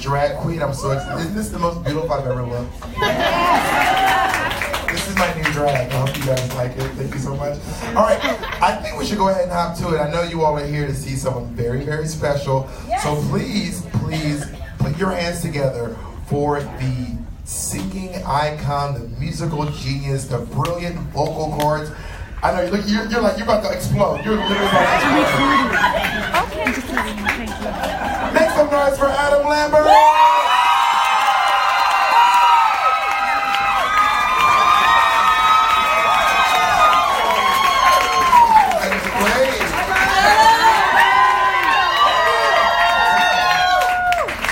Drag queen, I'm so excited. Isn't this the most beautiful I've ever looked? This is my new drag. I hope you guys like it. Thank you so much. All right, I think we should go ahead and hop to it. I know you all are here to see someone very, very special. Yes. So please put your hands together for the singing icon, the musical genius, the brilliant vocal cords. I know you're like you're about to explode. You're literally about to explode. Make some noise for Adam Lambert.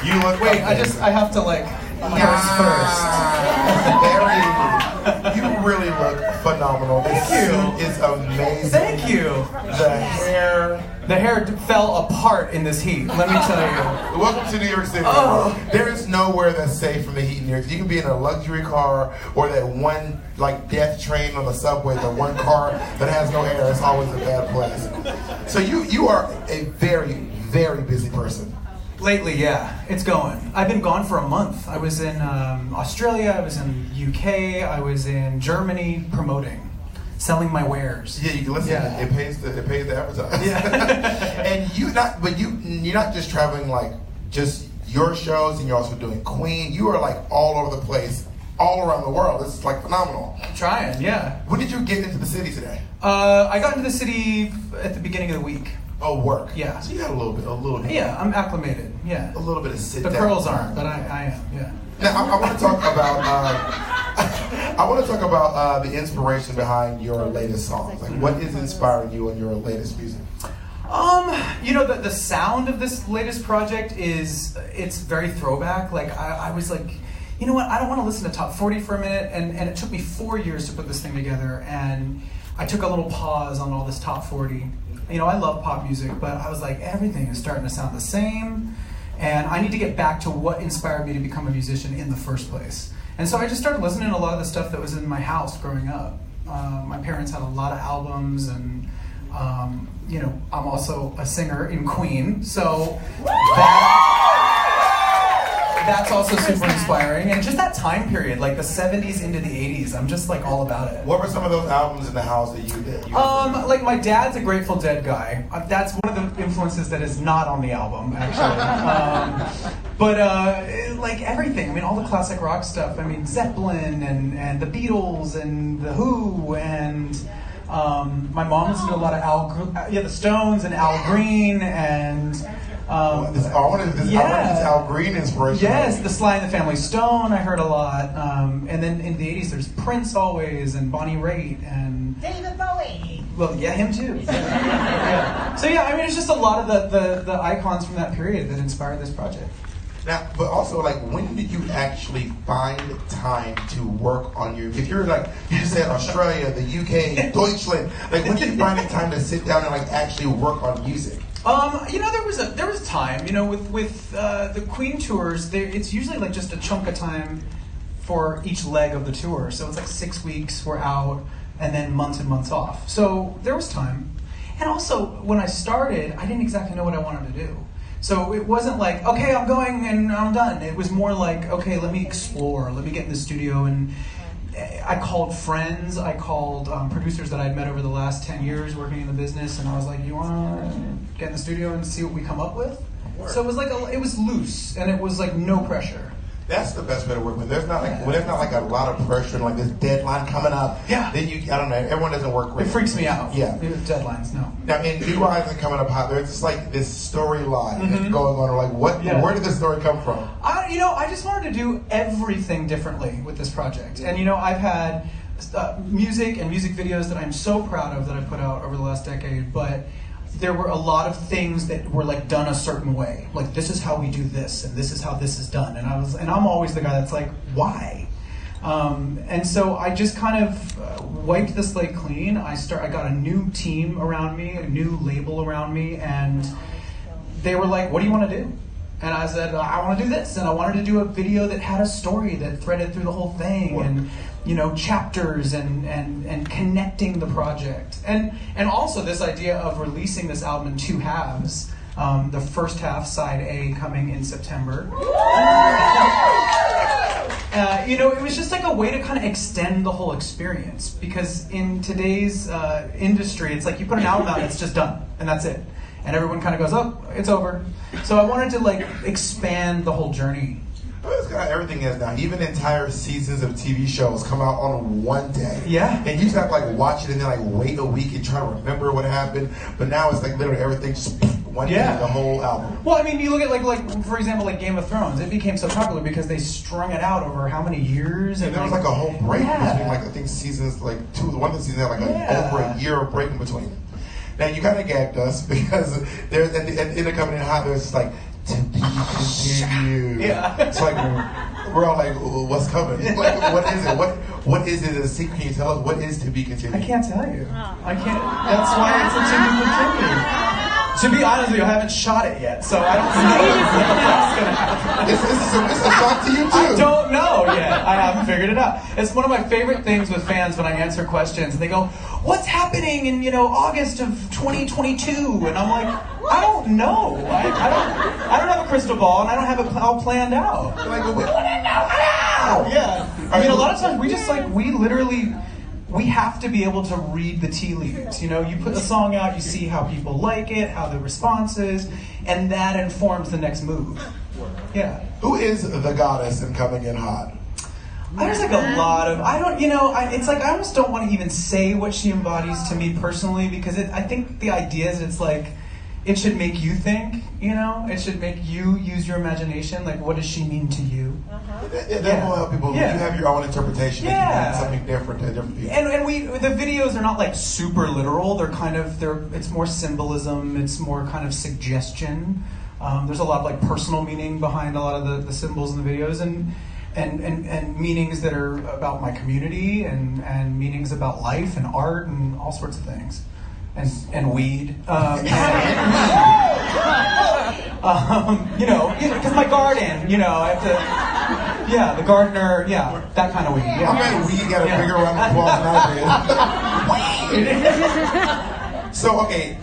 You look. Wait, I have to like first. You really look phenomenal. This suit is amazing. Thank you. The hair fell apart in this heat, let me tell you. Welcome to New York City. Oh. There is nowhere that's safe from the heat in New York. You can be in a luxury car or that one like death train on the subway, the one car that has no air. It's always a bad place. So you are a very, very busy person. Lately, yeah, it's going. I've been gone for a month. I was in Australia, I was in UK, I was in Germany promoting, selling my wares. Yeah, you can listen. Yeah. It pays to advertise. Yeah. And you're not just traveling like just your shows, and you're also doing Queen. You are like all over the place, all around the world. This is like phenomenal. I'm trying, yeah. When did you get into the city today? I got into the city at the beginning of the week. Oh, work. Yeah. So you got a little bit. Yeah, I'm acclimated. Yeah. A little bit of sit down. The curls aren't, but I am. Yeah. Now I want to talk about. I want to talk about the inspiration behind your latest songs. Like, what is inspiring you in your latest music? The sound of this latest project it's very throwback. Like I was like, you know what? I don't want to listen to top 40 for a minute, and it took me 4 years to put this thing together, and I took a little pause on all this top 40. I love pop music, but I was like, everything is starting to sound the same, and I need to get back to what inspired me to become a musician in the first place. And so I just started listening to a lot of the stuff that was in my house growing up. My parents had a lot of albums, and I'm also a singer in Queen, so that's also super inspiring. And just that time period, like the 70s into the 80s, I'm just like all about it. What were some of those albums in the house that you did? Like my dad's a Grateful Dead guy. That's one of the influences that is not on the album, actually. Like everything. I mean, all the classic rock stuff. I mean, Zeppelin and the Beatles and the Who and my mom listened to a lot of the Stones and Al Green and. I wanted this Al Green inspiration. Yes, the Sly and the Family Stone I heard a lot. And then in the 80s there's Prince always, and Bonnie Raitt, and David Bowie. Well, yeah, him too. Yeah. So yeah, I mean, it's just a lot of the icons from that period that inspired this project. Now, but also, like, when did you actually find time to work on your? If you're like, you just said Australia, the UK, Deutschland. Like, when did you find the time to sit down and like actually work on music? There was time. With the Queen tours, it's usually like just a chunk of time for each leg of the tour. So it's like 6 weeks we're out, and then months and months off. So there was time. And also, when I started, I didn't exactly know what I wanted to do. So it wasn't like, okay, I'm going and I'm done. It was more like, okay, let me explore. Let me get in the studio. And I called friends. I called producers that I'd met over the last 10 years working in the business. And I was like, you want to get in the studio and see what we come up with? So it was like, it was loose. And it was like no pressure. That's the best way to work with. There's not like when there's not like a lot of pressure and like this deadline coming up. Yeah. Then I don't know. Everyone doesn't work great. It freaks me out. Yeah. Deadlines, no. Now, in New Eyes coming up hot, there's just like this storyline that's going on. Or like, what? Yeah. Where did this story come from? I just wanted to do everything differently with this project, and I've had music and music videos that I'm so proud of that I put out over the last decade, but there were a lot of things that were like done a certain way. Like, this is how we do this, and this is how this is done. And I'm always the guy that's like, why? And so I just kind of wiped the slate clean. I got a new team around me, a new label around me, and they were like, what do you want to do? And I said, I want to do this. And I wanted to do a video that had a story that threaded through the whole thing, and chapters and connecting the project. And also this idea of releasing this album in two halves. The first half, side A, coming in September. It was just like a way to kind of extend the whole experience, because in today's industry, it's like you put an album out and it's just done, and that's it. And everyone kind of goes, oh, it's over. So I wanted to like expand the whole journey. Well, that's kind of everything is now. Even entire seasons of TV shows come out on one day. Yeah. And you used to have to like watch it and then like wait a week and try to remember what happened. But now it's like literally everything just one day, the whole album. Well, I mean, you look at like for example, like Game of Thrones. It became so popular because they strung it out over how many years? And there was like a whole break between like I think seasons like one of the seasons had like over a year of break in between. Now you kind of gagged us because there's at the end of Coming in Hot, there's just like to be continued. Yeah. It's like we're all like, what's coming? Like, what is it? What is it? As a secret, can you tell us what is to be continued? I can't tell you. I can't. That's why it's a to be continued. To be honest with you, I haven't shot it yet, so I don't know what's going to happen. It's a shock to you too. I don't know yet. I haven't figured it out. It's one of my favorite things with fans when I answer questions and they go, "What's happening in August of 2022?" And I'm like, I don't know. I don't have a crystal ball and I don't have it all planned out. Like, we don't know. Yeah. I mean, a lot of times we have to be able to read the tea leaves. You put a song out, you see how people like it, how the response is, and that informs the next move. Yeah. Who is the goddess in Coming in Hot? There's like a lot of, it's like I almost don't want to even say what she embodies to me personally, because I think the idea is it's like, it should make you think, it should make you use your imagination. Like, what does she mean to you? That will help people. Yeah. You have your own interpretation. Yeah. You mean something different to different people. And the videos are not like super literal. It's more symbolism. It's more kind of suggestion. There's a lot of like personal meaning behind a lot of the symbols in the videos, and meanings that are about my community, and meanings about life and art and all sorts of things. And weed, because my garden, I have to, the gardener, that kind of weed. Yeah. I bet weed got a bigger round of applause than I did. So, okay,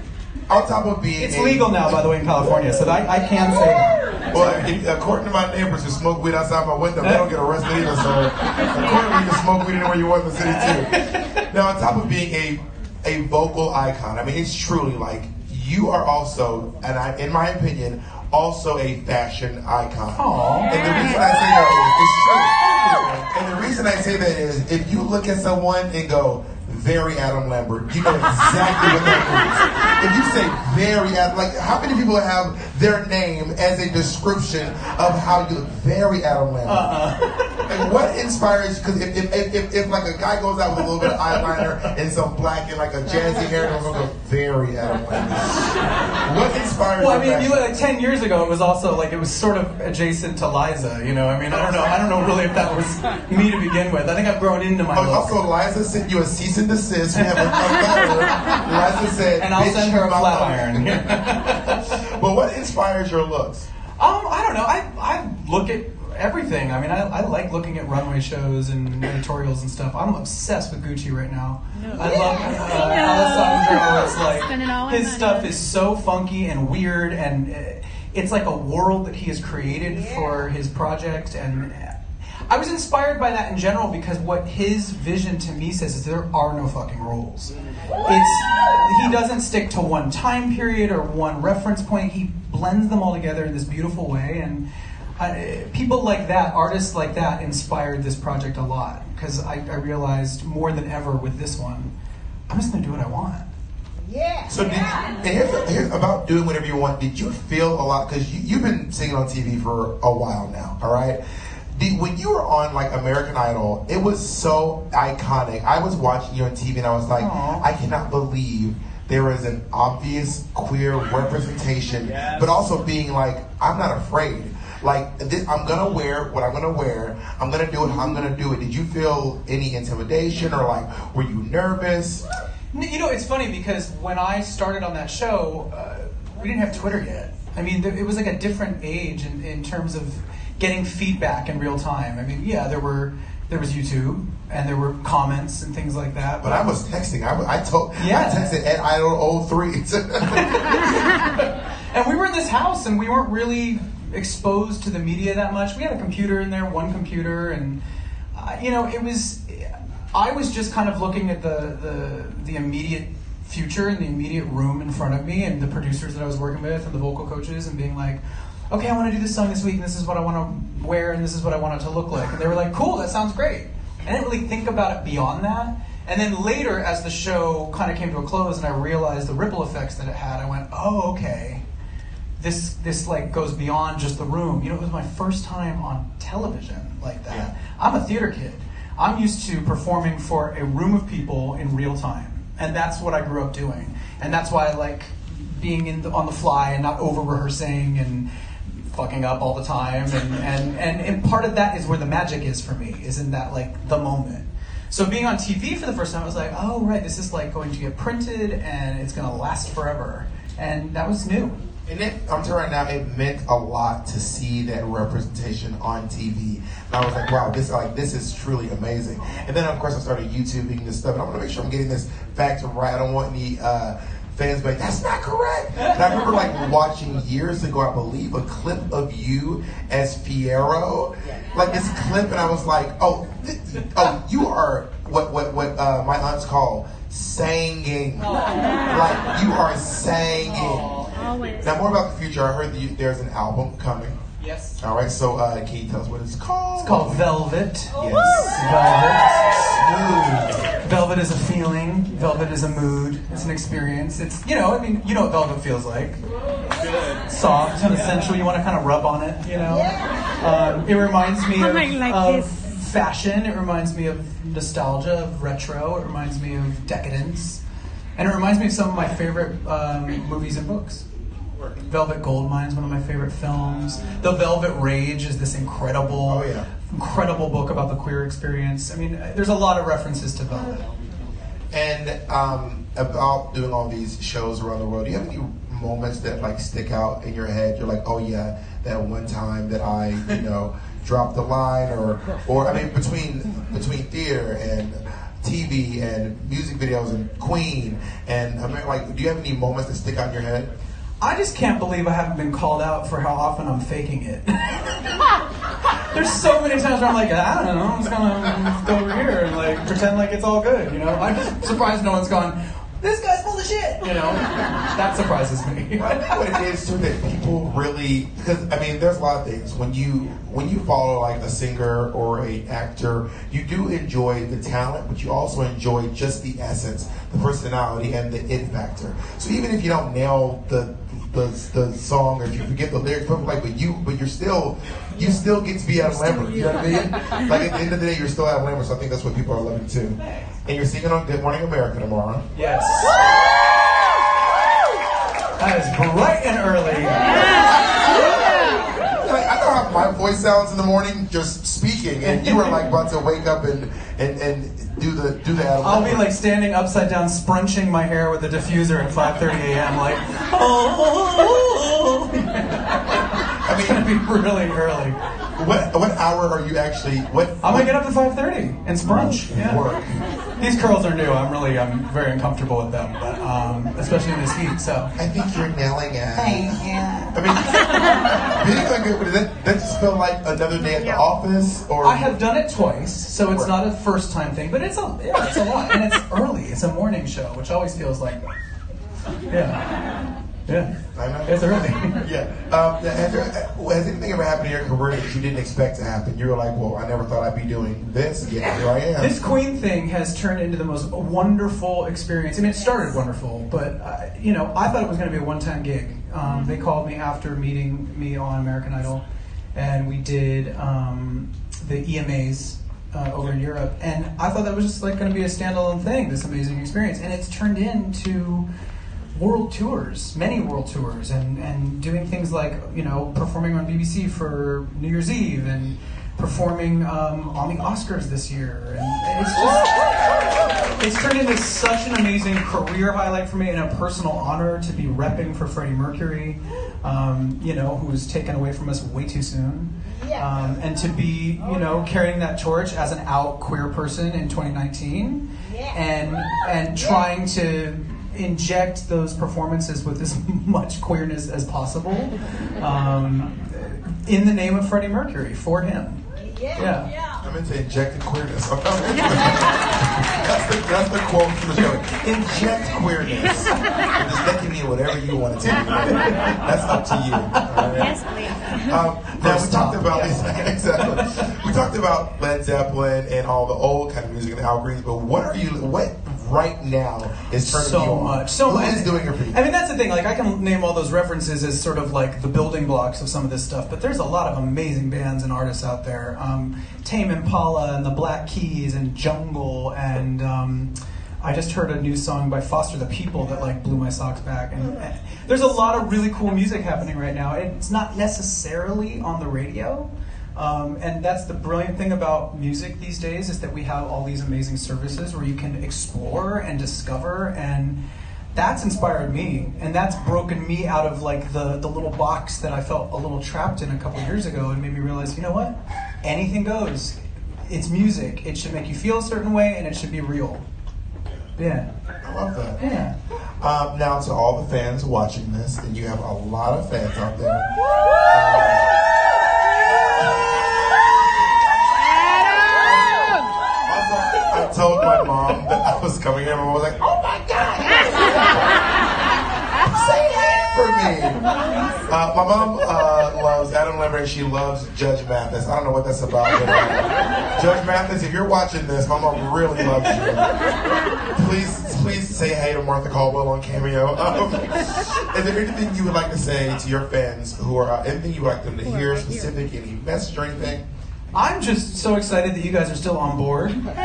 on top of being it's legal now, by the way, in California, so that I can say that. Well, according to my neighbors who smoke weed outside my window, they don't get arrested either, so accordingly, you can smoke weed anywhere you want in the city, too. Now, on top of being a vocal icon, I mean, it's truly like, you are also, and in my opinion, also a fashion icon. Aww. And the reason I say that is, it's true. And the reason I say that is, if you look at someone and go, very Adam Lambert, you know exactly what that means. If you say very Adam, like, how many people have their name as a description of how you look? Very Adam Lambert. Like, what inspires? Because if like a guy goes out with a little bit of eyeliner and some black and like a jazzy hair, they're gonna go very Adam Lambert. What inspires? Well, I mean, like 10 years ago, it was also like it was sort of adjacent to Liza. I mean, I don't know really if that was me to begin with. I think I've grown into my. Also, Liza sent you a cease and desist. We have a letter. Liza said, and I'll send her a flat iron. But what inspires your looks? I don't know. I look at everything. I mean, I like looking at runway shows and editorials and stuff. I'm obsessed with Gucci right now. I love Alessandro. It's like his stuff is so funky and weird, and it's like a world that he has created for his project. And I was inspired by that in general, because what his vision to me says is there are no fucking rules. He doesn't stick to one time period or one reference point. He blends them all together in this beautiful way, and people like that, artists like that, inspired this project a lot, because I realized more than ever with this one, I'm just going to do what I want. Yeah. So here's about doing whatever you want. Did you feel a lot, because you've been singing on TV for a while now, all right? When you were on like American Idol, it was so iconic. I was watching you on TV and I was like, aww, I cannot believe there is an obvious queer representation, but also being like, I'm not afraid. Like, I'm gonna wear what I'm gonna wear. I'm gonna do it how I'm gonna do it. Did you feel any intimidation, or like, were you nervous? It's funny, because when I started on that show, we didn't have Twitter yet. I mean, it was like a different age in terms of getting feedback in real time. I mean, yeah, there was YouTube, and there were comments and things like that. But I was texting. I texted at Idol 03. And we were in this house, and we weren't really exposed to the media that much. We had a computer in there, one computer, and I was just kind of looking at the immediate future and the immediate room in front of me, and the producers that I was working with, and the vocal coaches, and being like, okay, I want to do this song this week, and this is what I want to wear, and this is what I want it to look like. And they were like, cool, that sounds great. I didn't really think about it beyond that. And then later, as the show kind of came to a close and I realized the ripple effects that it had, I went, oh, okay. This like goes beyond just the room. It was my first time on television like that. Yeah. I'm a theater kid. I'm used to performing for a room of people in real time. And that's what I grew up doing. And that's why I like being on the fly and not over-rehearsing and fucking up all the time. And part of that is where the magic is for me, is in that, like, the moment. So being on TV for the first time, I was like, oh, right, this is, like, going to get printed, and it's going to last forever. And that was new. And I'm telling you right now, it meant a lot to see that representation on TV. And I was like, wow, this is truly amazing. And then, of course, I started YouTubing this stuff. And I want to make sure I'm getting this fact right. I don't want any fans like, that's not correct. And I remember like watching years ago, I believe, a clip of you as Fierro. Like this clip, and I was like, oh, you are what my aunts call singing. Like you are singing. Always. Now more about the future. I heard there's an album coming. Yes. All right. So can you tell us what it's called? It's called Velvet. Yes. Velvet. Velvet is a feeling. Velvet is a mood. It's an experience. It's you know what velvet feels like. Good. Soft and sensual. You want to kind of rub on it. It reminds me of fashion. It reminds me of nostalgia, of retro. It reminds me of decadence, and it reminds me of some of my favorite movies and books. Velvet Goldmine is one of my favorite films. The Velvet Rage is this incredible book about the queer experience. I mean, there's a lot of references to Velvet. And about doing all these shows around the world, do you have any moments that like stick out in your head? You're like, oh yeah, that one time that I, dropped the line, or I mean, between theater and TV and music videos and Queen, and I mean, like, do you have any moments that stick out in your head? I just can't believe I haven't been called out for how often I'm faking it. There's so many times where I'm like, I don't know, I'm just gonna go over here and like pretend like it's all good, I'm just surprised no one's gone, this guy's full of shit, That surprises me. Well, I think what it is too, that people really, because I mean, there's a lot of things. When you follow like a singer or an actor, you do enjoy the talent, but you also enjoy just the essence, the personality, and the it factor. So even if you don't nail the song, or if you forget the lyrics, but you still get to be Adam Lambert. You know what I mean? Like at the end of the day, you're still Adam Lambert. So I think that's what people are loving too. And you're singing on Good Morning America tomorrow. Yes. That is bright and early. Like, I know how my voice sounds in the morning just speaking, and you were like about to wake up and do the Adam I'll be like standing upside down, scrunching my hair with a diffuser at 5:30 a.m. Like, oh. I mean, it's gonna be really early. What hour are you actually? I'm gonna get up at 5:30 and scrunch. Yeah. Work. These curls are new. I'm very uncomfortable with them, but especially in this heat. So I think you're nailing it. Thank you. I mean, being like, does that just feel like another day at the office? Or I have done it twice, so it's not a first time thing, but it's a lot, and it's early. It's a morning show, which always feels like, yeah. I know. It's early. Yeah. Has anything ever happened in your career that you didn't expect to happen? You were like, well, I never thought I'd be doing this. Yeah, here I am. This Queen thing has turned into the most wonderful experience. I mean, it started wonderful, but, I thought it was going to be a one-time gig. They called me after meeting me on American Idol, and we did the EMAs over in Europe, and I thought that was just like going to be a standalone thing, this amazing experience, and it's turned into world tours, many world tours, and doing things like, performing on BBC for New Year's Eve, and performing on the Oscars this year, and it's turned into such an amazing career highlight for me, and a personal honor to be repping for Freddie Mercury, who was taken away from us way too soon, and to be, carrying that torch as an out queer person in 2019, and trying to inject those performances with as much queerness as possible, in the name of Freddie Mercury, for him. Yeah. I'm into injected queerness. That's the quote from the show. Inject queerness. That can mean whatever you want it to be. That's up to you. Right? Yes, please. Now we talked about exactly. We talked about Led Zeppelin and all the old kind of music and the Al Greens, but what right now is turning you on? So much. Who is doing it for you? I mean, that's the thing. Like, I can name all those references as sort of like the building blocks of some of this stuff, but there's a lot of amazing bands and artists out there. Tame Impala and the Black Keys and Jungle, and I just heard a new song by Foster the People that like blew my socks back. And there's a lot of really cool music happening right now. It's not necessarily on the radio. And that's the brilliant thing about music these days, is that we have all these amazing services where you can explore and discover, and that's inspired me, and that's broken me out of like the little box that I felt a little trapped in a couple years ago, and made me realize, you know what? Anything goes. It's music. It should make you feel a certain way, and it should be real. Yeah. I love that. Yeah. Now to all the fans watching this, and you have a lot of fans out there. I told my mom that I was coming here, and I was like, "Oh my God, say that for me." My mom loves Adam Lambert. She loves Judge Mathis. I don't know what that's about. But, Judge Mathis, if you're watching this, my mom really loves you. Please say hey to Martha Caldwell on Cameo. Is there anything you would like to say to your fans who are anything you would like them to hear, specific, any message or anything? I'm just so excited that you guys are still on board. And that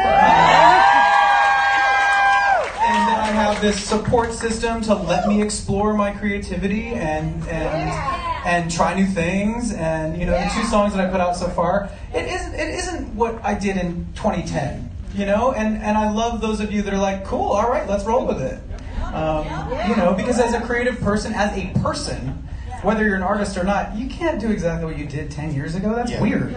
I have this support system to let me explore my creativity and try new things. And you know, the 2 songs that I put out so far, it isn't what I did in 2010. You know, and I love those of you that are like, cool, all right, let's roll with it. You know, because as a creative person, whether you're an artist or not, you can't do exactly what you did 10 years ago. That's weird.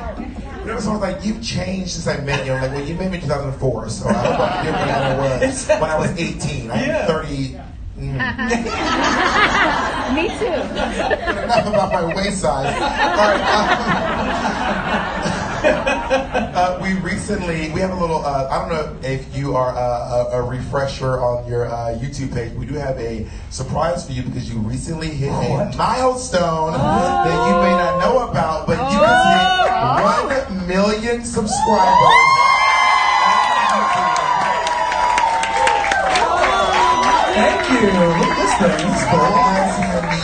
You know, someone's like, you've changed since I met you. I'm like, well, you met me in 2004, so I hope I'm different than I was when I was 18. I'm 30. Me too. Enough about my waist size. All right. We have a little, I don't know if you are a refresher on your YouTube page. We do have a surprise for you because you recently hit a milestone that you may not know about, but you just hit 1 million subscribers. Thank you. Look at this thing. This is cool.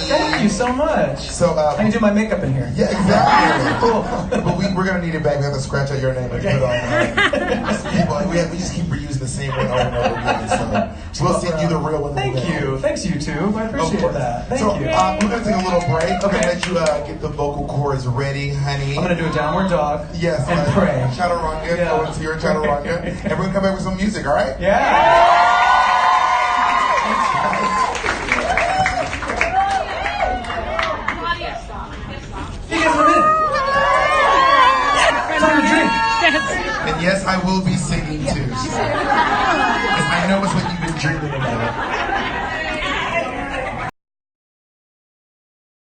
Thank you so much. So I can do my makeup in here. Yeah, exactly. Cool. But we're gonna need it back. We have to scratch out your name and put it on. We just keep reusing the same one over and over again. So we'll send you the real one. Thank you. Thanks, YouTube. I appreciate that. Thank you. We're gonna take a little break. I'm gonna let you get the vocal cords ready, honey. I'm gonna do a downward dog. Yes. And pray. Chaturanga. Go into your chaturanga, and we're gonna come back with some music. All right? Yeah. And yes, I will be singing too. Because I know it's what you've been dreaming about.